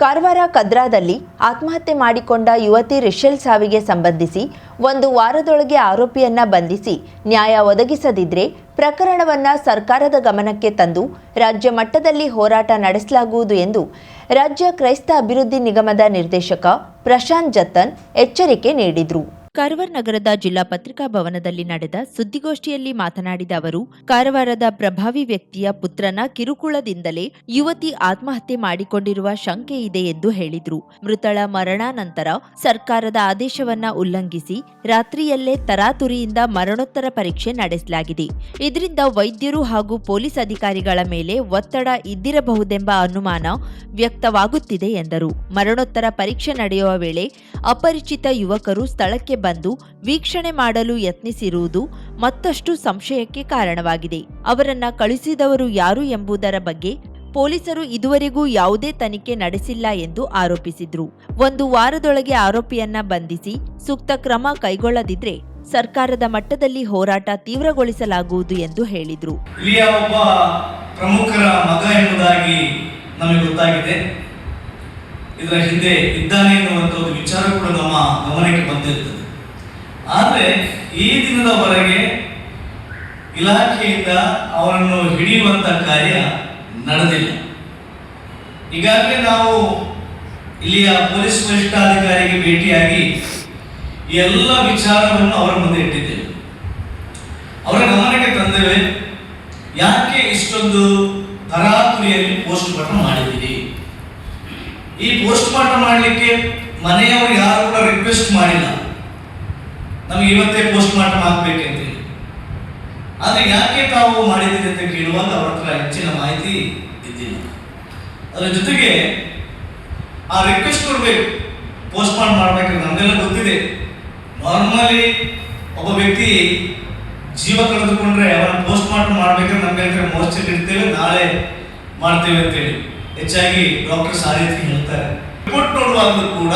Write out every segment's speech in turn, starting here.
ಕಾರವಾರ ಕದ್ರಾದಲ್ಲಿ ಆತ್ಮಹತ್ಯೆ ಮಾಡಿಕೊಂಡ ಯುವತಿ ರಿಷೆಲ್ ಸಾವಿಗೆ ಸಂಬಂಧಿಸಿ 1 ವಾರದೊಳಗೆ ಆರೋಪಿಯನ್ನ ಬಂಧಿಸಿ ನ್ಯಾಯ ಒದಗಿಸದಿದ್ದರೆ ಪ್ರಕರಣವನ್ನು ಸರ್ಕಾರದ ಗಮನಕ್ಕೆ ತಂದು ರಾಜ್ಯ ಮಟ್ಟದಲ್ಲಿ ಹೋರಾಟ ನಡೆಸಲಾಗುವುದು ಎಂದು ರಾಜ್ಯ ಕ್ರೈಸ್ತ ಅಭಿವೃದ್ಧಿ ನಿಗಮದ ನಿರ್ದೇಶಕ ಪ್ರಶಾಂತ್ ಜತ್ತನ್ ಎಚ್ಚರಿಕೆ ನೀಡಿದರು. ಕಾರವಾರ ನಗರದ ಜಿಲ್ಲಾ ಪತ್ರಿಕಾ ಭವನದಲ್ಲಿ ನಡೆದ ಸುದ್ದಿಗೋಷ್ಠಿಯಲ್ಲಿ ಮಾತನಾಡಿದ ಅವರು, ಕಾರವಾರದ ಪ್ರಭಾವಿ ವ್ಯಕ್ತಿಯ ಪುತ್ರನ ಕಿರುಕುಳದಿಂದಲೇ ಯುವತಿ ಆತ್ಮಹತ್ಯೆ ಮಾಡಿಕೊಂಡಿರುವ ಶಂಕೆ ಇದೆ ಎಂದು ಹೇಳಿದರು. ಮೃತಳ ಮರಣಾನಂತರ ಸರ್ಕಾರದ ಆದೇಶವನ್ನ ಉಲ್ಲಂಘಿಸಿ ರಾತ್ರಿಯಲ್ಲೇ ತರಾತುರಿಯಿಂದ ಮರಣೋತ್ತರ ಪರೀಕ್ಷೆ ನಡೆಸಲಾಗಿದೆ. ಇದರಿಂದ ವೈದ್ಯರು ಹಾಗೂ ಪೊಲೀಸ್ ಅಧಿಕಾರಿಗಳ ಮೇಲೆ ಒತ್ತಡ ಇದ್ದಿರಬಹುದೆಂಬ ಅನುಮಾನ ವ್ಯಕ್ತವಾಗುತ್ತಿದೆ ಎಂದರು. ಮರಣೋತ್ತರ ಪರೀಕ್ಷೆ ನಡೆಯುವ ವೇಳೆ ಅಪರಿಚಿತ ಯುವಕರು ಸ್ಥಳಕ್ಕೆ ಬಂದು ವೀಕ್ಷಣೆ ಮಾಡಲು ಯತ್ನಿಸಿರುವುದು ಮತ್ತಷ್ಟು ಸಂಶಯಕ್ಕೆ ಕಾರಣವಾಗಿದೆ. ಅವರನ್ನ ಕಳುಹಿಸಿದವರು ಯಾರು ಎಂಬುದರ ಬಗ್ಗೆ ಪೊಲೀಸರು ಇದುವರೆಗೂ ಯಾವುದೇ ತನಿಖೆ ನಡೆಸಿಲ್ಲ ಎಂದು ಆರೋಪಿಸಿದ್ರು. 1 ವಾರದೊಳಗೆ ಆರೋಪಿಯನ್ನ ಬಂಧಿಸಿ ಸೂಕ್ತ ಕ್ರಮ ಕೈಗೊಳ್ಳದಿದ್ರೆ ಸರ್ಕಾರದ ಮಟ್ಟದಲ್ಲಿ ಹೋರಾಟ ತೀವ್ರಗೊಳಿಸಲಾಗುವುದು ಎಂದು ಹೇಳಿದ್ರು. ಇಲ್ಲಿಯ ಒಬ್ಬ ಪ್ರಮುಖರ ಮಗ ಎನ್ನುವುದಾಗಿ ನಮಗೆ ಗೊತ್ತಾಗಿದೆ. ಇದರ ಹಿಂದೆ ಇದ್ದಾನೆ ಎನ್ನುವಂಥ ಒಂದು ವಿಚಾರ ಕೂಡ ನಮ್ಮ ಗಮನಕ್ಕೆ ಬಂದಿರ್ತದೆ. ಆದರೆ ಈ ದಿನದವರೆಗೆ ಇಲಾಖೆಯಿಂದ ಅವರನ್ನು ಹಿಡಿಯುವಂತ ಕಾರ್ಯ ನಡೆದಿಲ್ಲ. ಈಗಾಗಲೇ ನಾವು ಇಲ್ಲಿಯ ಪೊಲೀಸ್ ವರಿಷ್ಠಾಧಿಕಾರಿಗೆ ಭೇಟಿಯಾಗಿ ಎಲ್ಲ ವಿಚಾರವನ್ನು ಅವರ ಮುಂದೆ ಇಟ್ಟಿದ್ದೇವೆ. ಅವರ ಗಮನಕ್ಕೆ ತಂದೇವೆ. ಯಾಕೆ ಇಷ್ಟೊಂದು ತರಾತುರಿಯಲ್ಲಿ ಪೋಸ್ಟ್ ಮಾರ್ಟಮ್ ಮಾಡಿದ್ದೀರಿ? ಈ ಪೋಸ್ಟ್ ಮಾರ್ಟಮ್ ಮಾಡಲಿಕ್ಕೆ ಮನೆಯವರು ಯಾರು ಕೂಡ ರಿಕ್ವೆಸ್ಟ್ ಮಾಡಿಲ್ಲ, ನಮಗೆ ಇವತ್ತೇ ಪೋಸ್ಟ್ ಮಾರ್ಟಮ್ ಆಗಬೇಕಂತ ಹೇಳಿ. ಆದರೆ ಯಾಕೆ ತಾವು ಮಾಡಿದ್ದೀರಿ ಅಂತ ಕೇಳುವಾಗ ಅವರ ಹತ್ರ ಹೆಚ್ಚಿನ ಮಾಹಿತಿ ಇದ್ದಿಲ್ಲ. ಅದರ ಜೊತೆಗೆ ಆ ರಿಕ್ವೆಸ್ಟ್ ಕೊಡಬೇಕು, ಪೋಸ್ಟ್ ಮಾರ್ಟಮ್ ಮಾಡಬೇಕಂದ್ರೆ ನಮಗೆಲ್ಲ ಗೊತ್ತಿದೆ. ನಾರ್ಮಲಿ ಒಬ್ಬ ವ್ಯಕ್ತಿ ಜೀವ ಕಳೆದುಕೊಂಡ್ರೆ ಅವನ ಪೋಸ್ಟ್ ಮಾರ್ಟಮ್ ಮಾಡಬೇಕಂದ್ರೆ ನಮಗೆ ಮೋರ್ಚಲ್ಲಿ ಇಡ್ತೇವೆ, ನಾಳೆ ಮಾಡ್ತೇವೆ ಅಂತೇಳಿ ಹೆಚ್ಚಾಗಿ ಡಾಕ್ಟರ್ಸ್ ಆ ರೀತಿ ಹೇಳ್ತಾರೆ. ರಿಪೋರ್ಟ್ ನೋಡುವಾಗಲೂ ಕೂಡ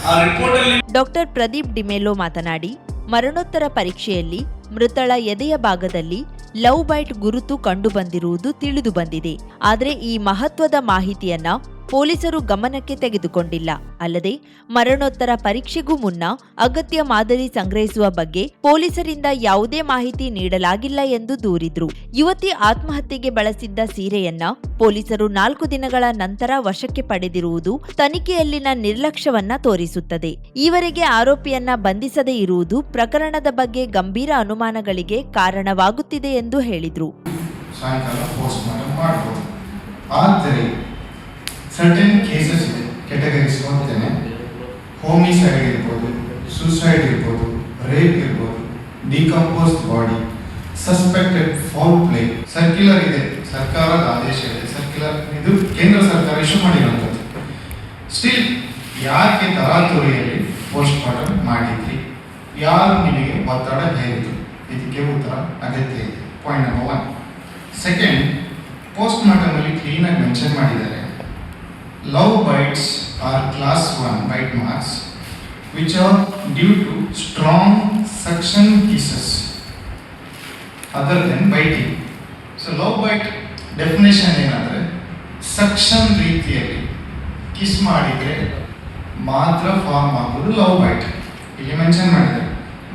ಆ ರಿಪೋರ್ಟ್ ಅಲ್ಲಿ ಡಾಕ್ಟರ್ ಪ್ರದೀಪ್ ಡಿಮೆಲೋ ಮಾತನಾಡಿ, ಮರಣೋತ್ತರ ಪರೀಕ್ಷೆಯಲ್ಲಿ ಮೃತಳ ಎದೆಯ ಭಾಗದಲ್ಲಿ ಲವ್ ಬೈಟ್ ಗುರುತು ಕಂಡುಬಂದಿರುವುದು ತಿಳಿದು ಬಂದಿದೆ. ಆದರೆ ಈ ಮಹತ್ವದ ಮಾಹಿತಿಯನ್ನ ಪೊಲೀಸರು ಗಮನಕ್ಕೆ ತೆಗೆದುಕೊಂಡಿಲ್ಲ. ಅಲ್ಲದೆ ಮರಣೋತ್ತರ ಪರೀಕ್ಷೆಗೂ ಮುನ್ನ ಅಗತ್ಯ ಮಾದರಿ ಸಂಗ್ರಹಿಸುವ ಬಗ್ಗೆ ಪೊಲೀಸರಿಂದ ಯಾವುದೇ ಮಾಹಿತಿ ನೀಡಲಾಗಿಲ್ಲ ಎಂದು ದೂರಿದ್ರು. ಯುವತಿ ಆತ್ಮಹತ್ಯೆಗೆ ಬಳಸಿದ್ದ ಸೀರೆಯನ್ನ ಪೊಲೀಸರು 4 ದಿನಗಳ ನಂತರ ವಶಕ್ಕೆ ಪಡೆದಿರುವುದು ತನಿಖೆಯಲ್ಲಿನ ನಿರ್ಲಕ್ಷ್ಯವನ್ನ ತೋರಿಸುತ್ತದೆ. ಈವರೆಗೆ ಆರೋಪಿಯನ್ನ ಬಂಧಿಸದೇ ಇರುವುದು ಪ್ರಕರಣದ ಬಗ್ಗೆ ಗಂಭೀರ ಅನುಮಾನಗಳಿಗೆ ಕಾರಣವಾಗುತ್ತಿದೆ ಎಂದು ಹೇಳಿದ್ರು. ಸರ್ಟನ್ ಕೇಸಸ್ ಇದೆ, ಕ್ಯಾಟಗರೀಸ್ ನೋಡ್ತೇನೆ. ಹೋಮಿಸೈಡ್ ಇರ್ಬೋದು, ಸೂಸೈಡ್ ಇರ್ಬೋದು, ರೇಪ್ ಇರ್ಬೋದು, decomposed body, suspected foul play. Circular ಇದೆ, ಸರ್ಕಾರದ ಆದೇಶ ಇದೆ. ಸರ್ಕ್ಯುಲರ್ ಇದು ಕೇಂದ್ರ ಸರ್ಕಾರ ಇಶ್ಯೂ ಮಾಡಿರುವಂಥದ್ದು. ಸ್ಟಿಲ್ ಯಾಕೆ ತರಾತುರಿಯಲ್ಲಿ ಪೋಸ್ಟ್ ಮಾರ್ಟಮ್ ಮಾಡಿದ್ರಿ? ಯಾರು ನಿಮಗೆ ಒತ್ತಡ ಹೇರಿದ್ರು? ಇದಕ್ಕೆ ಉತ್ತರ ಅಗತ್ಯ ಇದೆ. Point number 1. Second, post mortem ಅಲ್ಲಿ ಕ್ಲೀನಾಗಿ ಮೆನ್ಷನ್ ಮಾಡಿದ್ದಾರೆ, love bites are class 1 bite marks which are due to strong suction kisses other than biting. So love bite definition ಏನಂದ್ರೆ ಸಕ್ಷನ್ ರೀತಿಯಲ್ಲಿ ಕಿಸ್ ಮಾಡಿದ್ರೆ ಮಾತ್ರ ಫಾರ್ಮ್ ಆಗೋದು ಲವ್ ಬೈಟ್. ಇಲ್ಲಿ mention ಮಾಡಿದ್ದಾರೆ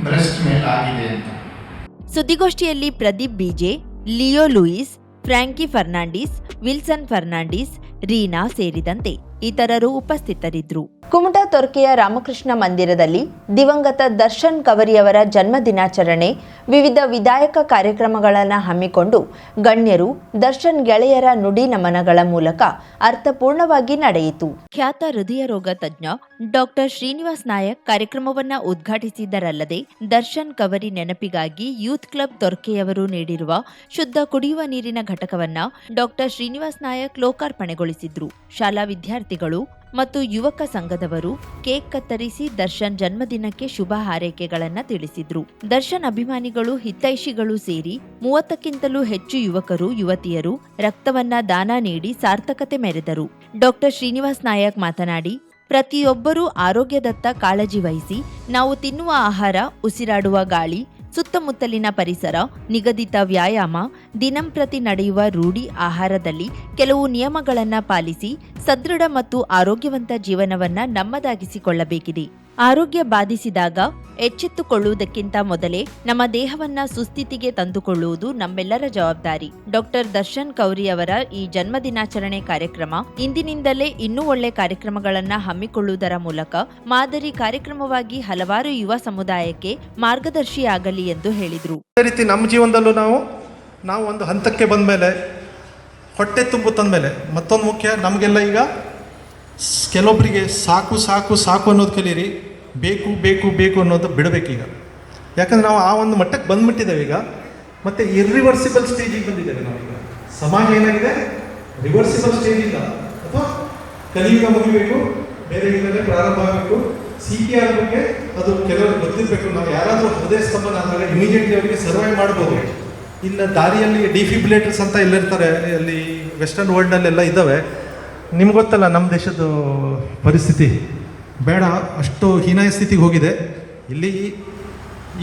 ಬ್ರೆಸ್ಟ್ ಮೇಲೆ ಆಗಿದೆ ಅಂತ. ಸುದ್ದಿಗೋಷ್ಠಿಯಲ್ಲಿ Pradeep BJ, Leo Louis, Frankie Fernandes, Wilson Fernandes, Reena ಸೇರಿದಂತೆ ಇತರರು ಉಪಸ್ಥಿತರಿದ್ದರು. ಕುಮಟಾ ತೊರ್ಕೆಯ ರಾಮಕೃಷ್ಣ ಮಂದಿರದಲ್ಲಿ ದಿವಂಗತ ದರ್ಶನ್ ಕವರಿಯವರ ಜನ್ಮ ದಿನಾಚರಣೆ ವಿವಿಧ ವಿಧಾಯಕ ಕಾರ್ಯಕ್ರಮಗಳನ್ನು ಹಮ್ಮಿಕೊಂಡು ಗಣ್ಯರು ದರ್ಶನ್ ಗೆಳೆಯರ ನುಡಿ ನಮನಗಳ ಮೂಲಕ ಅರ್ಥಪೂರ್ಣವಾಗಿ ನಡೆಯಿತು. ಖ್ಯಾತ ಹೃದಯ ರೋಗ ತಜ್ಞ ಡಾಕ್ಟರ್ ಶ್ರೀನಿವಾಸ್ ನಾಯಕ್ ಕಾರ್ಯಕ್ರಮವನ್ನು ಉದ್ಘಾಟಿಸಿದ್ದರಲ್ಲದೆ ದರ್ಶನ್ ಕವರಿ ನೆನಪಿಗಾಗಿ ಯೂತ್ ಕ್ಲಬ್ ತೊರ್ಕೆಯವರು ನೀಡಿರುವ ಶುದ್ಧ ಕುಡಿಯುವ ನೀರಿನ ಘಟಕವನ್ನು ಡಾಕ್ಟರ್ ಶ್ರೀನಿವಾಸ್ ನಾಯಕ್ ಲೋಕಾರ್ಪಣೆಗೊಳಿಸಿದ್ರು. ಶಾಲಾ ವಿದ್ಯಾರ್ಥಿಗಳು ಮತ್ತು ಯುವಕ ಸಂಘದವರು ಕೇಕ್ ಕತ್ತರಿಸಿ ದರ್ಶನ್ ಜನ್ಮದಿನಕ್ಕೆ ಶುಭ ಹಾರೈಕೆಗಳನ್ನು ತಿಳಿಸಿದ್ರು. ದರ್ಶನ್ ಅಭಿಮಾನಿಗಳು, ಹಿತೈಷಿಗಳು ಸೇರಿ 30ಕ್ಕಿಂತಲೂ ಹೆಚ್ಚು ಯುವಕರು, ಯುವತಿಯರು ರಕ್ತವನ್ನ ದಾನ ನೀಡಿ ಸಾರ್ಥಕತೆ ಮೆರೆದರು. ಡಾಕ್ಟರ್ ಶ್ರೀನಿವಾಸ್ ನಾಯಕ್ ಮಾತನಾಡಿ, ಪ್ರತಿಯೊಬ್ಬರೂ ಆರೋಗ್ಯದತ್ತ ಕಾಳಜಿ ವಹಿಸಿ ನಾವು ತಿನ್ನುವ ಆಹಾರ, ಉಸಿರಾಡುವ ಗಾಳಿ, ಸುತ್ತಮುತ್ತಲಿನ ಪರಿಸರ, ನಿಗದಿತ ವ್ಯಾಯಾಮ, ದಿನಂಪ್ರತಿ ನಡೆಯುವ ರೂಢಿ ಆಹಾರದಲ್ಲಿ ಕೆಲವು ನಿಯಮಗಳನ್ನು ಪಾಲಿಸಿ ಸದೃಢ ಮತ್ತು ಆರೋಗ್ಯವಂತ ಜೀವನವನ್ನ ನಮ್ಮದಾಗಿಸಿಕೊಳ್ಳಬೇಕಿದೆ. ಆರೋಗ್ಯ ಬಾಧಿಸಿದಾಗ ಎಚ್ಚೆತ್ತುಕೊಳ್ಳುವುದಕ್ಕಿಂತ ಮೊದಲೇ ನಮ್ಮ ದೇಹವನ್ನ ಸುಸ್ಥಿತಿಗೆ ತಂದುಕೊಳ್ಳುವುದು ನಮ್ಮೆಲ್ಲರ ಜವಾಬ್ದಾರಿ. ಡಾಕ್ಟರ್ ದರ್ಶನ್ ಕೌರಿ ಅವರ ಈ ಜನ್ಮದಿನಾಚರಣೆ ಕಾರ್ಯಕ್ರಮ ಇಂದಿನಿಂದಲೇ ಇನ್ನೂ ಒಳ್ಳೆ ಕಾರ್ಯಕ್ರಮಗಳನ್ನ ಹಮ್ಮಿಕೊಳ್ಳುವುದರ ಮೂಲಕ ಮಾದರಿ ಕಾರ್ಯಕ್ರಮವಾಗಿ ಹಲವಾರು ಯುವ ಸಮುದಾಯಕ್ಕೆ ಮಾರ್ಗದರ್ಶಿಯಾಗಲಿ ಎಂದು ಹೇಳಿದರು. ಅದೇ ರೀತಿ ನಮ್ಮ ಜೀವನದಲ್ಲೂ ನಾವು ಒಂದು ಹಂತಕ್ಕೆ ಬಂದ ಮೇಲೆ, ಹೊಟ್ಟೆ ತುಂಬು ತಂದಮೇಲೆ ಮತ್ತೊಂದು ಮುಖ್ಯ, ನಮಗೆಲ್ಲ ಈಗ ಕೆಲವೊಬ್ಬರಿಗೆ ಸಾಕು ಸಾಕು ಸಾಕು ಅನ್ನೋದು ಕಲೀರಿ, ಬೇಕು ಬೇಕು ಬೇಕು ಅನ್ನೋದು ಬಿಡಬೇಕೀಗ. ಯಾಕಂದರೆ ನಾವು ಆ ಒಂದು ಮಟ್ಟಕ್ಕೆ ಬಂದುಬಿಟ್ಟಿದ್ದೇವೆ ಈಗ. ಮತ್ತು ಇರ್ರಿವರ್ಸಿಬಲ್ ಸ್ಟೇಜಿಗೆ ಬಂದಿದ್ದೇವೆ ನಾವೀಗ. ಸಮಾಜ ಏನಾಗಿದೆ, ರಿವರ್ಸಿಬಲ್ ಸ್ಟೇಜ್ ಇಲ್ಲ, ಅಥವಾ ಕಲಿಯುಗ ಮುಗಿಬೇಕು, ಬೇರೆ ಇಲ್ಲದೆ ಪ್ರಾರಂಭ ಆಗಬೇಕು. CPR ಬಗ್ಗೆ ಅದು ಕೆಲವರು ಗೊತ್ತಿರಬೇಕು. ನಾವು ಯಾರಾದರೂ ಹೃದಯ ಸ್ತಂಭನ ಆದಾಗ ಇಮಿಡಿಯೇಟ್ಲಿ ಅವರಿಗೆ ಸರ್ವೈವ್ ಮಾಡ್ಬೋದು. ಇಲ್ಲ ದಾರಿಯಲ್ಲಿ ಡಿಫಿಬ್ರಿಲೇಟರ್ಸ್ ಅಂತ ಇಲ್ಲಿರ್ತಾರೆ, ಅಲ್ಲಿ ವೆಸ್ಟರ್ನ್ ವರ್ಲ್ಡ್ನಲ್ಲೆಲ್ಲ ಇದ್ದಾವೆ. ನಿಮ್ಗೆ ಗೊತ್ತಲ್ಲ ನಮ್ಮ ದೇಶದ ಪರಿಸ್ಥಿತಿ ಬೇಡ, ಅಷ್ಟು ಹೀನಾಯ ಸ್ಥಿತಿಗೆ ಹೋಗಿದೆ. ಇಲ್ಲಿ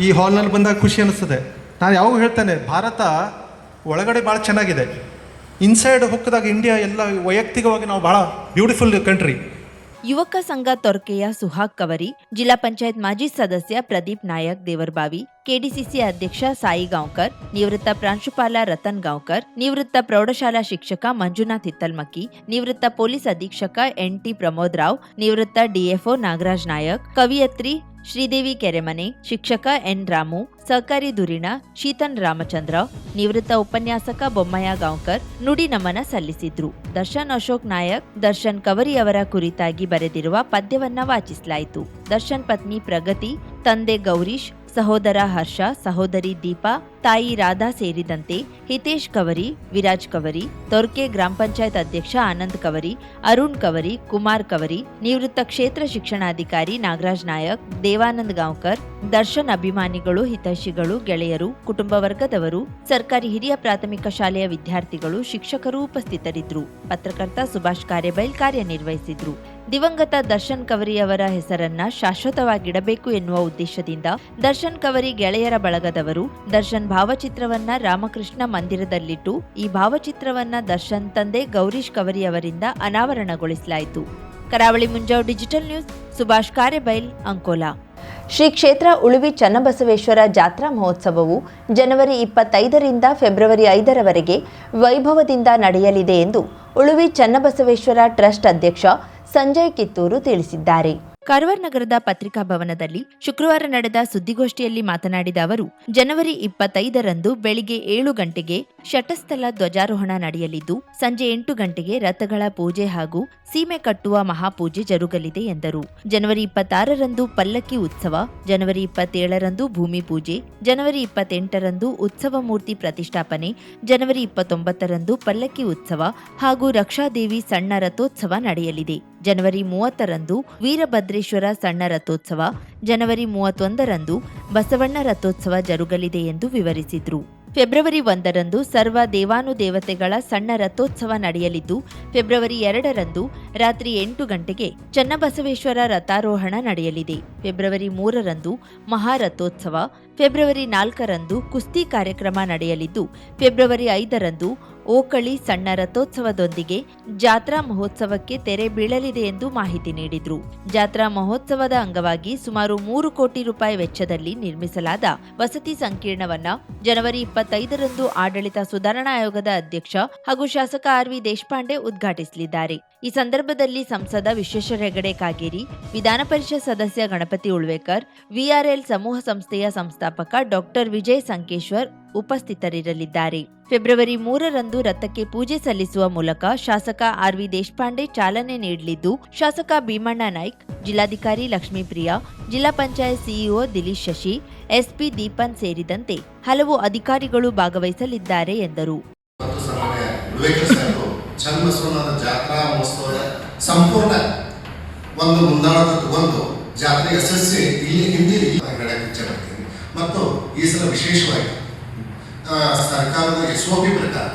ಈ ಹಾಲ್ನಲ್ಲಿ ಬಂದಾಗ ಖುಷಿ ಅನ್ನಿಸ್ತದೆ. ನಾನು ಯಾವಾಗ ಹೇಳ್ತೇನೆ, ಭಾರತ ಒಳಗಡೆ ಭಾಳ ಚೆನ್ನಾಗಿದೆ, ಇನ್ಸೈಡ್ ಹೊಕ್ಕದಾಗ ಇಂಡಿಯಾ ಎಲ್ಲ ವೈಯಕ್ತಿಕವಾಗಿ ನಾವು ಭಾಳ ಬ್ಯೂಟಿಫುಲ್ ಕಂಟ್ರಿ. ಯುವಕ ಸಂಘ ತೊರ್ಕೆಯ ಸುಹಾಗ್ ಕವರಿ, ಜಿಲ್ಲಾ ಪಂಚಾಯತ್ ಮಾಜಿ ಸದಸ್ಯ ಪ್ರದೀಪ್ ನಾಯಕ್ ದೇವರ್ಬಾವಿ, ಕೆಡಿಸಿಸಿ ಅಧ್ಯಕ್ಷ ಸಾಯಿ ಗಾಂವ್ಕರ್, ನಿವೃತ್ತ ಪ್ರಾಂಶುಪಾಲ ರತನ್ ಗಾಂವ್ಕರ್, ನಿವೃತ್ತ ಪ್ರೌಢಶಾಲಾ ಶಿಕ್ಷಕ ಮಂಜುನಾಥ್ ಹಿತ್ತಲ್ಮಕ್ಕಿ, ನಿವೃತ್ತ ಪೊಲೀಸ್ ಅಧೀಕ್ಷಕ NT ಪ್ರಮೋದ್ ರಾವ್, ನಿವೃತ್ತ DFO ನಾಗರಾಜ್ ನಾಯಕ್, ಕವಿಯತ್ರಿ ಶ್ರೀದೇವಿ ಕೆರೆಮನೆ, ಶಿಕ್ಷಕ N ರಾಮು, ಸಹಕಾರಿ ಧುರೀಣ ಶೀತನ್ ರಾಮಚಂದ್ರ, ನಿವೃತ್ತ ಉಪನ್ಯಾಸಕ ಬೊಮ್ಮಯ್ಯ ಗಾಂವ್ಕರ್ ನುಡಿ ನಮನ ಸಲ್ಲಿಸಿದ್ರು. ದರ್ಶನ್ ಅಶೋಕ್ ನಾಯಕ್, ದರ್ಶನ್ ಕವರಿ ಅವರ ಕುರಿತಾಗಿ ಬರೆದಿರುವ ಪದ್ಯವನ್ನ ವಾಚಿಸಲಾಯಿತು. ದರ್ಶನ್ ಪತ್ನಿ ಪ್ರಗತಿ, ತಂದೆ ಗೌರೀಶ್, ಸಹೋದರ ಹರ್ಷ, ಸಹೋದರಿ ದೀಪಾ, ತಾಯಿ ರಾಧಾ ಸೇರಿದಂತೆ ಹಿತೇಶ್ ಕವರಿ, ವಿರಾಜ್ ಕವರಿ, ತೊರ್ಕೆ ಗ್ರಾಮ ಪಂಚಾಯತ್ ಅಧ್ಯಕ್ಷ ಆನಂದ್ ಕವರಿ, ಅರುಣ್ ಕವರಿ, ಕುಮಾರ್ ಕವರಿ, ನಿವೃತ್ತ ಕ್ಷೇತ್ರ ಶಿಕ್ಷಣಾಧಿಕಾರಿ ನಾಗರಾಜ್ ನಾಯಕ್, ದೇವಾನಂದ್ ಗಾಂವ್ಕರ್, ದರ್ಶನ್ ಅಭಿಮಾನಿಗಳು, ಹಿತೈಷಿಗಳು, ಗೆಳೆಯರು, ಕುಟುಂಬ ವರ್ಗದವರು, ಸರ್ಕಾರಿ ಹಿರಿಯ ಪ್ರಾಥಮಿಕ ಶಾಲೆಯ ವಿದ್ಯಾರ್ಥಿಗಳು, ಶಿಕ್ಷಕರು ಉಪಸ್ಥಿತರಿದ್ದರು. ಪತ್ರಕರ್ತ ಸುಭಾಷ್ ಕಾರೆಬೈಲ್ ಕಾರ್ಯನಿರ್ವಹಿಸಿದ್ರು. ದಿವಂಗತ ದರ್ಶನ್ ಕವರಿ ಅವರ ಹೆಸರನ್ನ ಶಾಶ್ವತವಾಗಿಡಬೇಕು ಎನ್ನುವ ಉದ್ದೇಶದಿಂದ ದರ್ಶನ್ ಕವರಿ ಗೆಳೆಯರ ಬಳಗದವರು ದರ್ಶನ್ ಭಾವಚಿತ್ರವನ್ನ ರಾಮಕೃಷ್ಣ ಮಂದಿರದಲ್ಲಿಟ್ಟು ಈ ಭಾವಚಿತ್ರವನ್ನ ದರ್ಶನ್ ತಂದೆ ಗೌರೀಶ್ ಕವರಿ ಅವರಿಂದ ಅನಾವರಣಗೊಳಿಸಲಾಯಿತು. ಕರಾವಳಿ ಮುಂಜಾವು ಡಿಜಿಟಲ್ ನ್ಯೂಸ್, ಸುಭಾಷ್ ಕಾರೆಬೈಲ್, ಅಂಕೋಲಾ. ಶ್ರೀ ಕ್ಷೇತ್ರ ಉಳುವಿ ಚನ್ನಬಸವೇಶ್ವರ ಜಾತ್ರಾ ಮಹೋತ್ಸವವು ಜನವರಿ 25ರಿಂದ ಫೆಬ್ರವರಿ 5ರವರೆಗೆ ವೈಭವದಿಂದ ನಡೆಯಲಿದೆ ಎಂದು ಉಳುವಿ ಚನ್ನಬಸವೇಶ್ವರ ಟ್ರಸ್ಟ್ ಅಧ್ಯಕ್ಷ ಸಂಜಯ್ ಕಿತ್ತೂರು ತಿಳಿಸಿದ್ದಾರೆ. ಕಾರವಾರ ನಗರದ ಪತ್ರಿಕಾ ಭವನದಲ್ಲಿ ಶುಕ್ರವಾರ ನಡೆದ ಸುದ್ದಿಗೋಷ್ಠಿಯಲ್ಲಿ ಮಾತನಾಡಿದ ಅವರು, ಜನವರಿ 25ರಂದು ಬೆಳಿಗ್ಗೆ 7 ಗಂಟೆಗೆ ಶಟಸ್ಥಲ ಧ್ವಜಾರೋಹಣ ನಡೆಯಲಿದ್ದು, ಸಂಜೆ 8 ಗಂಟೆಗೆ ರಥಗಳ ಪೂಜೆ ಹಾಗೂ ಸೀಮೆ ಕಟ್ಟುವ ಮಹಾಪೂಜೆ ಜರುಗಲಿದೆ ಎಂದರು. ಜನವರಿ 26ರಂದು ಪಲ್ಲಕ್ಕಿ ಉತ್ಸವ, ಜನವರಿ 27ರಂದು ಭೂಮಿ ಪೂಜೆ, ಜನವರಿ 28ರಂದು ಉತ್ಸವ ಮೂರ್ತಿ ಪ್ರತಿಷ್ಠಾಪನೆ, ಜನವರಿ 29ರಂದು ಪಲ್ಲಕ್ಕಿ ಉತ್ಸವ ಹಾಗೂ ರಕ್ಷಾದೇವಿ ಸಣ್ಣ ರಥೋತ್ಸವ ನಡೆಯಲಿದೆ. ಜನವರಿ 30ರಂದು ವೀರಭದ್ರೇಶ್ವರ ಸಣ್ಣ ರಥೋತ್ಸವ, ಜನವರಿ 31ರಂದು ಬಸವಣ್ಣ ರಥೋತ್ಸವ ಜರುಗಲಿದೆ ಎಂದು ವಿವರಿಸಿದರು. ಫೆಬ್ರವರಿ 1ರಂದು ಸರ್ವ ದೇವಾನುದೇವತೆಗಳ ಸಣ್ಣ ರಥೋತ್ಸವ ನಡೆಯಲಿದ್ದು, ಫೆಬ್ರವರಿ 2ರಂದು ರಾತ್ರಿ 8 ಗಂಟೆಗೆ ಚನ್ನಬಸವೇಶ್ವರ ರಥಾರೋಹಣ ನಡೆಯಲಿದೆ. ಫೆಬ್ರವರಿ 3ರಂದು ಮಹಾರಥೋತ್ಸವ, ಫೆಬ್ರವರಿ 4ರಂದು ಕುಸ್ತಿ ಕಾರ್ಯಕ್ರಮ ನಡೆಯಲಿದ್ದು, ಫೆಬ್ರವರಿ 5ರಂದು ಓಕಳಿ ಸಣ್ಣ ರಥೋತ್ಸವದೊಂದಿಗೆ ಜಾತ್ರಾ ಮಹೋತ್ಸವಕ್ಕೆ ತೆರೆ ಬೀಳಲಿದೆ ಎಂದು ಮಾಹಿತಿ ನೀಡಿದರು. ಜಾತ್ರಾ ಮಹೋತ್ಸವದ ಅಂಗವಾಗಿ ಸುಮಾರು 3 ಕೋಟಿ ರೂಪಾಯಿ ವೆಚ್ಚದಲ್ಲಿ ನಿರ್ಮಿಸಲಾದ ವಸತಿ ಸಂಕೀರ್ಣವನ್ನ ಜನವರಿ 25ರಂದು ಆಡಳಿತ ಸುಧಾರಣಾ ಆಯೋಗದ ಅಧ್ಯಕ್ಷ ಹಾಗೂ ಶಾಸಕ RV ದೇಶಪಾಂಡೆ ಉದ್ಘಾಟಿಸಲಿದ್ದಾರೆ. ಈ ಸಂದರ್ಭದಲ್ಲಿ ಸಂಸದ ವಿಶ್ವೇಶ್ವರ ಹೆಗಡೆ ಕಾಗೇರಿ, ವಿಧಾನ ಪರಿಷತ್ ಸದಸ್ಯ ಗಣಪತಿ ಉಳ್ವೇಕರ್, VRL ಸಮೂಹ ಸಂಸ್ಥೆಯ ಸಂಸ್ಥಾಪಕ ಡಾಕ್ಟರ್ ವಿಜಯ್ ಸಂಕೇಶ್ವರ್ ಉಪಸ್ಥಿತರಿರಲಿದ್ದಾರೆ. ಫೆಬ್ರವರಿ 3ರಂದು ರಥಕ್ಕೆ ಪೂಜೆ ಸಲ್ಲಿಸುವ ಮೂಲಕ ಶಾಸಕ RV ದೇಶಪಾಂಡೆ ಚಾಲನೆ ನೀಡಲಿದ್ದು, ಶಾಸಕ ಭೀಮಣ್ಣ ನಾಯ್ಕ್, ಜಿಲ್ಲಾಧಿಕಾರಿ ಲಕ್ಷ್ಮೀಪ್ರಿಯಾ, ಜಿಲ್ಲಾ ಪಂಚಾಯತ್ CEO ದಿಲೀಶ್ ಶಶಿ, SP ದೀಪನ್ ಸೇರಿದಂತೆ ಹಲವು ಅಧಿಕಾರಿಗಳು ಭಾಗವಹಿಸಲಿದ್ದಾರೆ ಎಂದರು. ಚನ್ನಬಸವಣ್ಣನ ಜಾತ್ರಾ ಮಹೋತ್ಸವದ ಸಂಪೂರ್ಣ ಒಂದು ಮುಂದಾಳದ ಒಂದು ಜಾತ್ರೆ ಯಶಸ್ವಿ ಇಲ್ಲಿ ಹಿಂದೆ ಹೇಳಕ್ಕೆ ಇಚ್ಛೆಪಡ್ತೀನಿ. ಮತ್ತು ಈ ಸಲ ವಿಶೇಷವಾಗಿ ಸರ್ಕಾರದ SOP ಪ್ರಕಾರ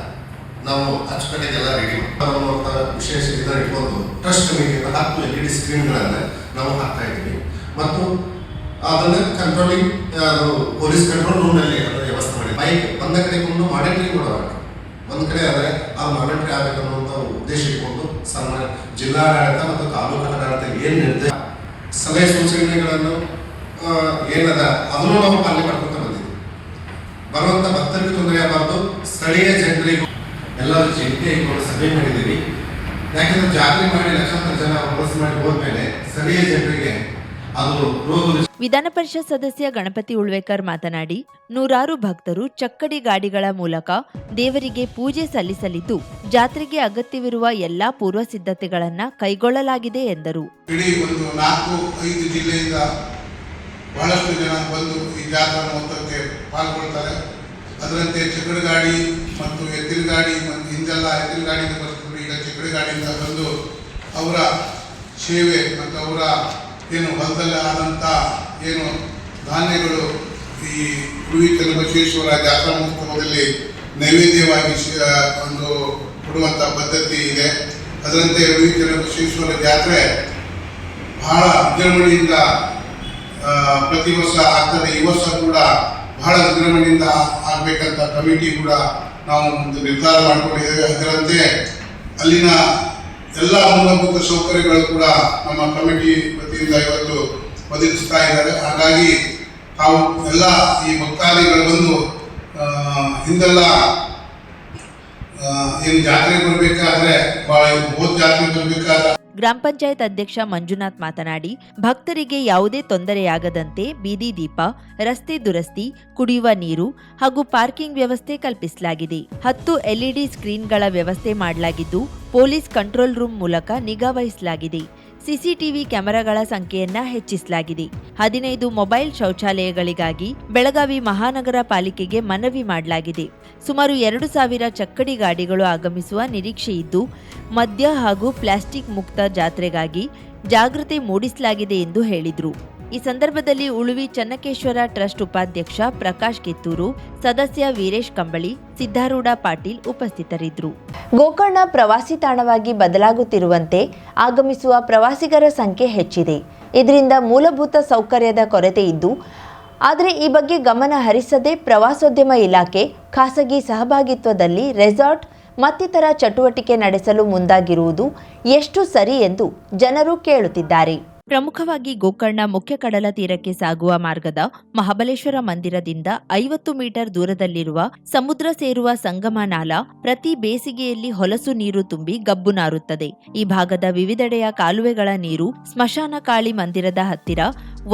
ನಾವು ಅಚ್ಚುಕಡೆಗೆಲ್ಲ ರೆಡಿ ಮಾಡುವಂಥ ವಿಶೇಷ ಇಟ್ಕೊಂಡು ಟ್ರಸ್ಟ್ ಕಮಿಟಿ 10 LED ಸ್ಕ್ರೀನ್ಗಳನ್ನು ನಾವು ಹಾಕ್ತಾ ಇದ್ದೀವಿ. ಮತ್ತು ಅದನ್ನು ಕಂಟ್ರೋಲಿಂಗ್ ಪೊಲೀಸ್ ಕಂಟ್ರೋಲ್ ರೂಮ್ನಲ್ಲಿ ಅದರ ವ್ಯವಸ್ಥೆ ಮಾಡಿ ಬೈಕ್ ಒಂದ ಕಡೆ ಕೊಂಡು ಮಾನಿಟರಿಂಗ್ ಮಾಡೋದು ಒಂದು ಕಡೆ ಆದರೆ ಆ ಮಾನಿಟರಿ ಆಗಬೇಕನ್ನುವಂಥ ಉದ್ದೇಶ ಇಟ್ಕೊಂಡು ಜಿಲ್ಲಾಡಳಿತ ಮತ್ತು ತಾಲೂಕು ಆಡಳಿತ ಏನು ನಿರ್ದೇಶ ಸಲಹೆ ಸೂಚನೆಗಳನ್ನು ಏನದ ಅದನ್ನು ನಾವು ಪಾಲನೆ ಮಾಡ್ಕೊತ ಬಂದಿದ್ದೀವಿ. ಬರುವಂಥ ಭಕ್ತರಿಗೆ ತೊಂದರೆ ಆಗಬಾರ್ದು, ಸ್ಥಳೀಯ ಜನರಿಗೂ ಎಲ್ಲರೂ ಜಂಟಿಯಾಗಿ ಸಭೆ ಮಾಡಿದ್ದೀವಿ. ಯಾಕಂದ್ರೆ ಜಾತ್ರೆ ಮಾಡಿ ಲಕ್ಷಾಂತರ ಜನ ಪ್ರವಾಸ ಮಾಡಿ ಹೋದ್ಮೇಲೆ ಸ್ಥಳೀಯ ಜನರಿಗೆ ಅದು ರೋಗ. ವಿಧಾನ ಪರಿಷತ್ ಸದಸ್ಯ ಗಣಪತಿ ಉಳ್ವೇಕರ್ ಮಾತನಾಡಿ, ನೂರಾರು ಭಕ್ತರು ಚಕ್ಕಡಿ ಗಾಡಿಗಳ ಮೂಲಕ ದೇವರಿಗೆ ಪೂಜೆ ಸಲ್ಲಿಸಲಿದ್ದು, ಜಾತ್ರೆಗೆ ಅಗತ್ಯವಿರುವ ಎಲ್ಲಾ ಪೂರ್ವ ಸಿದ್ಧತೆಗಳನ್ನ ಕೈಗೊಳ್ಳಲಾಗಿದೆ ಎಂದರು. ಇಡೀ ಒಂದು 4-5 ಜಿಲ್ಲೆಯಿಂದ ಬಹಳಷ್ಟು ಜನ ಬಂದು ಈ ಜಾತ್ರಾ ಮಹೋತ್ಸವಕ್ಕೆ ಪಾಲ್ಗೊಳ್ತಾರೆ. ಅದರಂತೆ ಚಕ್ಕಡಿ ಗಾಡಿ ಮತ್ತು ಎತ್ತಿನ ಗಾಡಿ ಹಿಂದೆಲ್ಲ ಎತ್ತಿನ ಗಾಡಿಯಿಂದ ಬರ್ತಿದ್ರು, ಈಗ ಚಕ್ಕಡಿ ಗಾಡಿಯಿಂದ ಬಂದು ಅವರ ಸೇವೆ ಮತ್ತು ಅವರ ಏನು ಹೊಲದಲ್ಲಿ ಆದಂಥ ಏನು ಧಾನ್ಯಗಳು ಈ ಉಡುಪಿ ಚೆನ್ನಬಸವೇಶ್ವರ ಜಾತ್ರಾ ಮಹೋತ್ಸವದಲ್ಲಿ ನೈವೇದ್ಯವಾಗಿ ಒಂದು ಕೊಡುವಂಥ ಪದ್ಧತಿ ಇದೆ. ಅದರಂತೆ ಉಡುಪಿ ಚೆನ್ನಬಸವೇಶ್ವರ ಜಾತ್ರೆ ಬಹಳ ವಿಜೃಂಭಣೆಯಿಂದ ಪ್ರತಿ ವರ್ಷ ಆಗ್ತದೆ. ಈ ವರ್ಷ ಕೂಡ ಬಹಳ ವಿಜೃಂಭಣೆಯಿಂದ ಆಗಬೇಕಂತ ಕಮಿಟಿ ಕೂಡ ನಾವು ಒಂದು ನಿರ್ಧಾರ ಮಾಡಿಕೊಂಡಿದ್ದೇವೆ. ಅದರಂತೆ ಅಲ್ಲಿನ ಎಲ್ಲ ಮೂಲಭೂತ ಸೌಕರ್ಯಗಳು ಕೂಡ ನಮ್ಮ ಕಮಿಟಿ ವತಿಯಿಂದ ಇವತ್ತು ಒದಗಿಸ್ತಾ ಇದ್ದಾರೆ. ಹಾಗಾಗಿ ತಾವು ಎಲ್ಲ ಈ ಭಕ್ತಾದಿಗಳು ಬಂದು ಹಿಂದೆಲ್ಲ ಏನು ಜಾತ್ರೆ ಬರಬೇಕಾದ್ರೆ ಹೋದ್ ಜಾತ್ರೆ ಬರಬೇಕಾದ್ರೆ ಗ್ರಾಮ ಪಂಚಾಯತ್ ಅಧ್ಯಕ್ಷ ಮಂಜುನಾಥ್ ಮಾತನಾಡಿ, ಭಕ್ತರಿಗೆ ಯಾವುದೇ ತೊಂದರೆಯಾಗದಂತೆ ಬೀದಿ ದೀಪ, ರಸ್ತೆ ದುರಸ್ತಿ, ಕುಡಿಯುವ ನೀರು ಹಾಗೂ ಪಾರ್ಕಿಂಗ್ ವ್ಯವಸ್ಥೆ ಕಲ್ಪಿಸಲಾಗಿದೆ. 10 LED ಸ್ಕ್ರೀನ್ಗಳ ವ್ಯವಸ್ಥೆ ಮಾಡಲಾಗಿದ್ದು, ಪೊಲೀಸ್ ಕಂಟ್ರೋಲ್ ರೂಮ್ ಮೂಲಕ ನಿಗಾ ವಹಿಸಲಾಗಿದೆ. ಸಿಸಿಟಿವಿ ಕ್ಯಾಮೆರಾಗಳ ಸಂಖ್ಯೆಯನ್ನ ಹೆಚ್ಚಿಸಲಾಗಿದೆ. 15 ಮೊಬೈಲ್ ಶೌಚಾಲಯಗಳಿಗಾಗಿ ಬೆಳಗಾವಿ ಮಹಾನಗರ ಪಾಲಿಕೆಗೆ ಮನವಿ ಮಾಡಲಾಗಿದೆ. ಸುಮಾರು 2,000 ಚಕ್ಕಡಿ ಗಾಡಿಗಳು ಆಗಮಿಸುವ ನಿರೀಕ್ಷೆ ಇದ್ದು, ಮದ್ಯ ಹಾಗೂ ಪ್ಲಾಸ್ಟಿಕ್ ಮುಕ್ತ ಜಾತ್ರೆಗಾಗಿ ಜಾಗೃತಿ ಮೂಡಿಸಲಾಗಿದೆ ಎಂದು ಹೇಳಿದರು. ಈ ಸಂದರ್ಭದಲ್ಲಿ ಉಳುವಿ ಚನ್ನಕೇಶ್ವರ ಟ್ರಸ್ಟ್ ಉಪಾಧ್ಯಕ್ಷ ಪ್ರಕಾಶ್ ಕಿತ್ತೂರು, ಸದಸ್ಯ ವೀರೇಶ್ ಕಂಬಳಿ, ಸಿದ್ದಾರೂಢ ಪಾಟೀಲ್ ಉಪಸ್ಥಿತರಿದ್ದರು. ಗೋಕರ್ಣ ಪ್ರವಾಸಿ ತಾಣವಾಗಿ ಬದಲಾಗುತ್ತಿರುವಂತೆ ಆಗಮಿಸುವ ಪ್ರವಾಸಿಗರ ಸಂಖ್ಯೆ ಹೆಚ್ಚಿದೆ. ಇದರಿಂದ ಮೂಲಭೂತ ಸೌಕರ್ಯದ ಕೊರತೆ ಇದ್ದು, ಆದರೆ ಈ ಬಗ್ಗೆ ಗಮನ ಹರಿಸದೆ ಪ್ರವಾಸೋದ್ಯಮ ಇಲಾಖೆ ಖಾಸಗಿ ಸಹಭಾಗಿತ್ವದಲ್ಲಿ ರೆಸಾರ್ಟ್ ಮತ್ತಿತರ ಚಟುವಟಿಕೆ ನಡೆಸಲು ಮುಂದಾಗಿರುವುದು ಎಷ್ಟು ಸರಿ ಎಂದು ಜನರು ಕೇಳುತ್ತಿದ್ದಾರೆ. ಪ್ರಮುಖವಾಗಿ ಗೋಕರ್ಣ ಮುಖ್ಯ ಕಡಲ ತೀರಕ್ಕೆ ಸಾಗುವ ಮಾರ್ಗದ ಮಹಾಬಲೇಶ್ವರ ಮಂದಿರದಿಂದ 50 ಮೀಟರ್ ದೂರದಲ್ಲಿರುವ ಸಮುದ್ರ ಸೇರುವ ಸಂಗಮ ನಾಲಾ ಪ್ರತಿ ಬೇಸಿಗೆಯಲ್ಲಿ ಹೊಲಸು ನೀರು ತುಂಬಿ ಗಬ್ಬು ನಾರುತ್ತದೆ. ಈ ಭಾಗದ ವಿವಿಧೆಡೆಯ ಕಾಲುವೆಗಳ ನೀರು ಸ್ಮಶಾನ ಕಾಳಿ ಮಂದಿರದ ಹತ್ತಿರ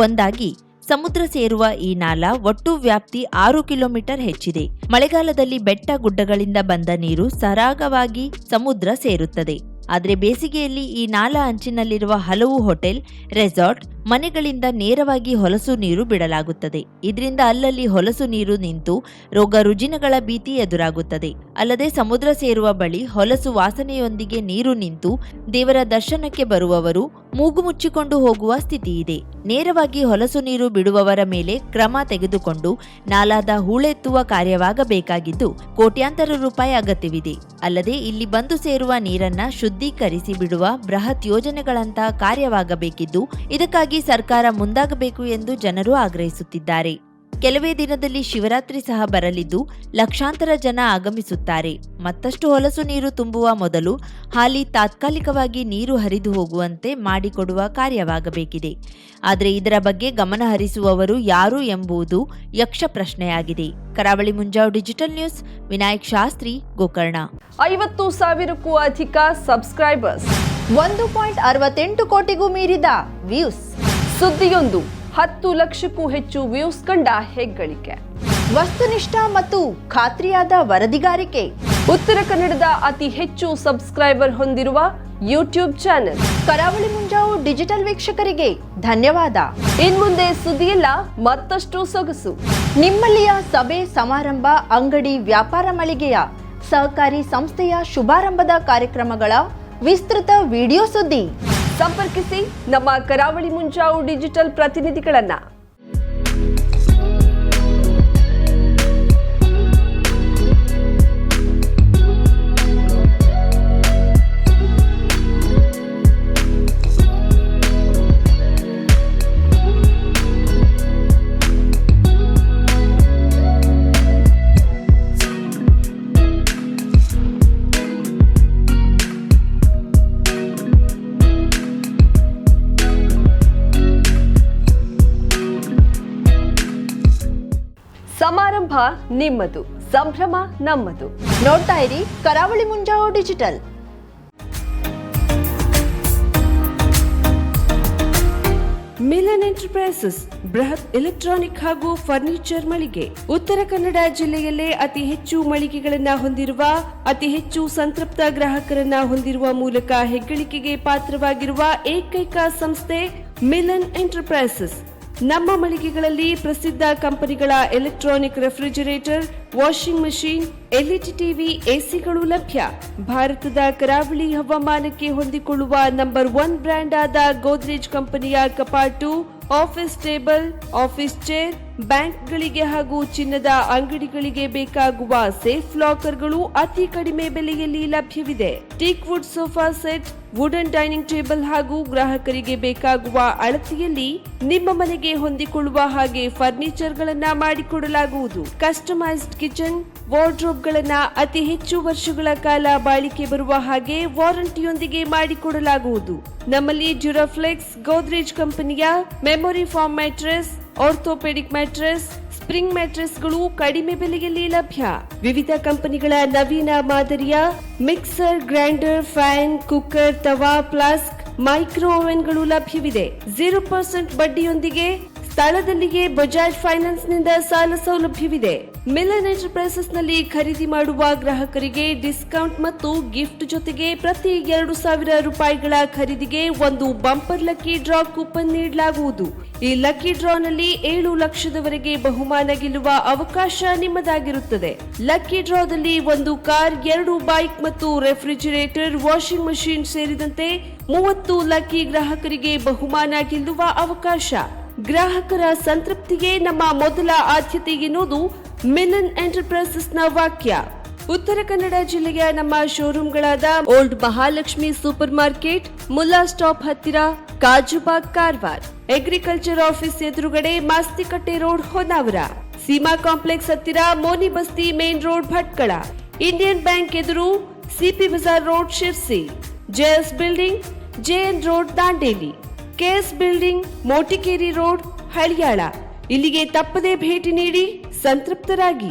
ಒಂದಾಗಿ ಸಮುದ್ರ ಸೇರುವ ಈ ನಾಲಾ ಒಟ್ಟು ವ್ಯಾಪ್ತಿ 6 ಕಿಲೋಮೀಟರ್ ಹೆಚ್ಚಿದೆ. ಮಳೆಗಾಲದಲ್ಲಿ ಬೆಟ್ಟ ಗುಡ್ಡಗಳಿಂದ ಬಂದ ನೀರು ಸರಾಗವಾಗಿ ಸಮುದ್ರ ಸೇರುತ್ತದೆ. ಆದರೆ ಬೇಸಿಗೆಯಲ್ಲಿ ಈ ನಾಲಾ ಅಂಚಿನಲ್ಲಿರುವ ಹಲವು ಹೋಟೆಲ್, ರೆಸಾರ್ಟ್, ಮನೆಗಳಿಂದ ನೇರವಾಗಿ ಹೊಲಸು ನೀರು ಬಿಡಲಾಗುತ್ತದೆ. ಇದರಿಂದ ಅಲ್ಲಲ್ಲಿ ಹೊಲಸು ನೀರು ನಿಂತು ರೋಗ ರುಜಿನಗಳ ಭೀತಿ ಎದುರಾಗುತ್ತದೆ. ಅಲ್ಲದೆ ಸಮುದ್ರ ಸೇರುವ ಬಳಿ ಹೊಲಸು ವಾಸನೆಯೊಂದಿಗೆ ನೀರು ನಿಂತು ದೇವರ ದರ್ಶನಕ್ಕೆ ಬರುವವರು ಮೂಗು ಮುಚ್ಚಿಕೊಂಡು ಹೋಗುವ ಸ್ಥಿತಿ ಇದೆ. ನೇರವಾಗಿ ಹೊಲಸು ನೀರು ಬಿಡುವವರ ಮೇಲೆ ಕ್ರಮ ತೆಗೆದುಕೊಂಡು ನಾಲಾದ ಹೂಳೆತ್ತುವ ಕಾರ್ಯವಾಗಬೇಕಾಗಿದ್ದು, ಕೋಟ್ಯಾಂತರ ರೂಪಾಯಿ ಅಗತ್ಯವಿದೆ. ಅಲ್ಲದೆ ಇಲ್ಲಿ ಬಂದು ಸೇರುವ ನೀರನ್ನ ಶುದ್ಧೀಕರಿಸಿ ಬಿಡುವ ಬೃಹತ್ ಯೋಜನೆಗಳಂತಹ ಕಾರ್ಯವಾಗಬೇಕಿದ್ದು, ಇದಕ್ಕಾಗಿ ಸರ್ಕಾರ ಮುಂದಾಗಬೇಕು ಎಂದು ಜನರು ಆಗ್ರಹಿಸುತ್ತಿದ್ದಾರೆ. ಕೆಲವೇ ದಿನದಲ್ಲಿ ಶಿವರಾತ್ರಿ ಸಹ ಬರಲಿದ್ದು, ಲಕ್ಷಾಂತರ ಜನ ಆಗಮಿಸುತ್ತಾರೆ. ಮತ್ತಷ್ಟು ಹೊಲಸು ನೀರು ತುಂಬುವ ಮೊದಲು ಹಾಲಿ ತಾತ್ಕಾಲಿಕವಾಗಿ ನೀರು ಹರಿದು ಹೋಗುವಂತೆ ಮಾಡಿಕೊಡುವ ಕಾರ್ಯವಾಗಬೇಕಿದೆ. ಆದರೆ ಇದರ ಬಗ್ಗೆ ಗಮನ ಹರಿಸುವವರು ಯಾರು ಎಂಬುದು ಯಕ್ಷ ಪ್ರಶ್ನೆಯಾಗಿದೆ. ಕರಾವಳಿ ಮುಂಜಾವು ಡಿಜಿಟಲ್ ನ್ಯೂಸ್, ವಿನಾಯಕ್ ಶಾಸ್ತ್ರಿ, ಗೋಕರ್ಣ. 50,000ಕ್ಕೂ ಅಧಿಕ ಸಬ್ಸ್ಕ್ರೈಬರ್ಸ್, 1.68 ಕೋಟಿಗೂ ಮೀರಿದ ವ್ಯೂಸ್, ಸುದ್ದಿಯೊಂದು 10 ಲಕ್ಷಕ್ಕೂ ಹೆಚ್ಚು ವ್ಯೂಸ್ ಕಂಡ ಹೆಗ್ಗಳಿಕೆ, ವಸ್ತುನಿಷ್ಠ ಮತ್ತು ಖಾತ್ರಿಯಾದ ವರದಿಗಾರಿಕೆ, ಉತ್ತರ ಕನ್ನಡದ ಅತಿ ಹೆಚ್ಚು ಸಬ್ಸ್ಕ್ರೈಬರ್ ಹೊಂದಿರುವ ಯೂಟ್ಯೂಬ್ ಚಾನೆಲ್ ಕರಾವಳಿ ಮುಂಜಾವು ಡಿಜಿಟಲ್ ವೀಕ್ಷಕರಿಗೆ ಧನ್ಯವಾದ. ಇನ್ಮುಂದೆ ಸುದ್ದಿಯಲ್ಲ ಮತ್ತಷ್ಟು ಸೊಗಸು. ನಿಮ್ಮಲ್ಲಿಯ ಸಭೆ ಸಮಾರಂಭ, ಅಂಗಡಿ ವ್ಯಾಪಾರ ಮಳಿಗೆಯ ಸಹಕಾರಿ ಸಂಸ್ಥೆಯ ಶುಭಾರಂಭದ ಕಾರ್ಯಕ್ರಮಗಳ ವಿಸ್ತೃತ ವಿಡಿಯೋ ಸುದ್ದಿ ಸಂಪರ್ಕಿಸಿ ನಮ್ಮ ಕರಾವಳಿ ಮುಂಜಾವು ಡಿಜಿಟಲ್ ಪ್ರತಿನಿಧಿಗಳನ್ನ. ನಿಮ್ಮದು, ಸಂಭ್ರಮ ನಮ್ಮದು. ನೋಡ್ತಾ ಇರಿ ಕರಾವಳಿ ಮುಂಜಾವು ಡಿಜಿಟಲ್. ಮಿಲನ್ ಎಂಟರ್ಪ್ರೈಸಸ್ ಬೃಹತ್ ಎಲೆಕ್ಟ್ರಾನಿಕ್ ಹಾಗೂ ಫರ್ನಿಚರ್ ಮಳಿಗೆ. ಉತ್ತರ ಕನ್ನಡ ಜಿಲ್ಲೆಯಲ್ಲೇ ಅತಿ ಹೆಚ್ಚು ಮಳಿಗೆಗಳನ್ನ ಹೊಂದಿರುವ, ಅತಿ ಹೆಚ್ಚು ಸಂತೃಪ್ತ ಗ್ರಾಹಕರನ್ನ ಹೊಂದಿರುವ ಮೂಲಕ ಹೆಗ್ಗಳಿಕೆಗೆ ಪಾತ್ರವಾಗಿರುವ ಏಕೈಕ ಸಂಸ್ಥೆ ಮಿಲನ್ ಎಂಟರ್ಪ್ರೈಸಸ್. ನಮ್ಮ ಮಳಿಗೆಗಳಲ್ಲಿ ಪ್ರಸಿದ್ಧ ಕಂಪನಿಗಳ electronic refrigerator, washing machine, LED TV, ಎಸಿಗಳು ಲಭ್ಯ. ಭಾರತದ ಕರಾವಳಿ ಹವಾಮಾನಕ್ಕೆ ಹೊಂದಿಕೊಳ್ಳುವ ನಂಬರ್ 1 ಬ್ರ್ಯಾಂಡ್ ಆದ ಗೋದ್ರೇಜ್ ಕಂಪನಿಯ ಕಪಾಟು, ಆಫೀಸ್ ಟೇಬಲ್, ಆಫೀಸ್ ಚೇರ್, ಬ್ಯಾಂಕ್ಗಳಿಗೆ ಹಾಗೂ ಚಿನ್ನದ ಅಂಗಡಿಗಳಿಗೆ ಬೇಕಾಗುವ ಸೇಫ್ ಲಾಕರ್ಗಳು ಅತಿ ಕಡಿಮೆ ಬೆಲೆಯಲ್ಲಿ ಲಭ್ಯವಿದೆ. Teak wood sofa set, wooden dining table ಹಾಗೂ ಗ್ರಾಹಕರಿಗೆ ಬೇಕಾಗುವ ಅಳತೆಯಲ್ಲಿ ನಿಮ್ಮ ಮನೆಗೆ ಹೊಂದಿಕೊಳ್ಳುವ ಹಾಗೆ ಫರ್ನಿಚರ್ ಗಳನ್ನ ಮಾಡಿಕೊಡಲಾಗುವುದು. ಕಸ್ಟಮೈಸ್ಡ್ ಕಿಚನ್, ವಾರ್ಡ್ರೋಬ್ ಗಳನ್ನ ಅತಿ ಹೆಚ್ಚು ವರ್ಷಗಳ ಕಾಲ ಬಾಳಿಕೆ ಬರುವ ಹಾಗೆ ವಾರಂಟಿಯೊಂದಿಗೆ ಮಾಡಿಕೊಡಲಾಗುವುದು. ನಮ್ಮಲ್ಲಿ ಡ್ಯೂರಾಫ್ಲೆಕ್ಸ್, ಗೋದ್ರೇಜ್ ಕಂಪನಿಯ memory foam mattress, orthopedic mattress, spring ಮ್ಯಾಟ್ರೆಸ್ಗಳು ಕಡಿಮೆ ಬೆಲೆಯಲ್ಲಿ ಲಭ್ಯ. ವಿವಿಧ ಕಂಪನಿಗಳ ನವೀನ ಮಾದರಿಯ ಮಿಕ್ಸರ್, ಗ್ರೈಂಡರ್, ಫ್ಯಾನ್, ಕುಕ್ಕರ್, ತವಾ, ಫ್ಲಾಸ್ಕ್, ಮೈಕ್ರೋ ಓವೆನ್ಗಳು ಲಭ್ಯವಿದೆ. 0% ಬಡ್ಡಿಯೊಂದಿಗೆ ಸ್ಥಳದಲ್ಲಿಯೇ ಬಜಾಜ್ ಫೈನಾನ್ಸ್ ನಿಂದ ಸಾಲ ಸೌಲಭ್ಯವಿದೆ. ಮಿಲನ್ ಎಂಟರ್ಪ್ರೈಸಸ್ ನಲ್ಲಿ ಖರೀದಿ ಮಾಡುವ ಗ್ರಾಹಕರಿಗೆ ಡಿಸ್ಕೌಂಟ್ ಮತ್ತು ಗಿಫ್ಟ್ ಜೊತೆಗೆ ಪ್ರತಿ 2,000 ರೂಪಾಯಿಗಳ ಖರೀದಿಗೆ ಒಂದು ಬಂಪರ್ ಲಕ್ಕಿ ಡ್ರಾ ಕೂಪನ್ ನೀಡಲಾಗುವುದು. ಈ ಲಕ್ಕಿ ಡ್ರಾ ನಲ್ಲಿ 7 ಲಕ್ಷದವರೆಗೆ ಬಹುಮಾನ ಗೆಲ್ಲುವ ಅವಕಾಶ ನಿಮ್ಮದಾಗಿರುತ್ತದೆ. ಲಕ್ಕಿ ಡ್ರಾದಲ್ಲಿ 1 ಕಾರ್, 2 ಬೈಕ್ ಮತ್ತು ರೆಫ್ರಿಜರೇಟರ್, ವಾಷಿಂಗ್ ಮಷೀನ್ ಸೇರಿದಂತೆ 30 ಲಕ್ಕಿ ಗ್ರಾಹಕರಿಗೆ ಬಹುಮಾನ ಗೆಲ್ಲುವ ಅವಕಾಶ. ಗ್ರಾಹಕರ ಸಂತೃಪ್ತಿಗೆ ನಮ್ಮ ಮೊದಲ ಆದ್ಯತೆ ಎನ್ನುವುದು ಮಿಲನ್ ಎಂಟರ್ಪ್ರೈಸಸ್ ನ ವಾಕ್ಯ. ಉತ್ತರ ಕನ್ನಡ ಜಿಲ್ಲೆಯ ನಮ್ಮ ಶೋರೂಮ್ಗಳಾದ old Mahalakshmi super market, Mulla stop ಹತ್ತಿರ, ಕಾಜುಬಾಗ್, ಕಾರವಾರ, ಅಗ್ರಿಕಲ್ಚರ್ ಆಫೀಸ್ ಎದುರುಗಡೆ, ಮಾಸ್ತಿಕಟ್ಟೆ ರೋಡ್, ಹೊನ್ನಾವರ, ಸೀಮಾ ಕಾಂಪ್ಲೆಕ್ಸ್ ಹತ್ತಿರ, Moni Basti main road, Bhatkal, Indian bank ಎದುರು, CP Bazar road, Sirsi, JS building, JN road, Dandeli, KS building, Motikeri road, Haliyal. ಇಲ್ಲಿಗೆ ತಪ್ಪದೇ ಭೇಟಿ ನೀಡಿ ಸಂತೃಪ್ತರಾಗಿ.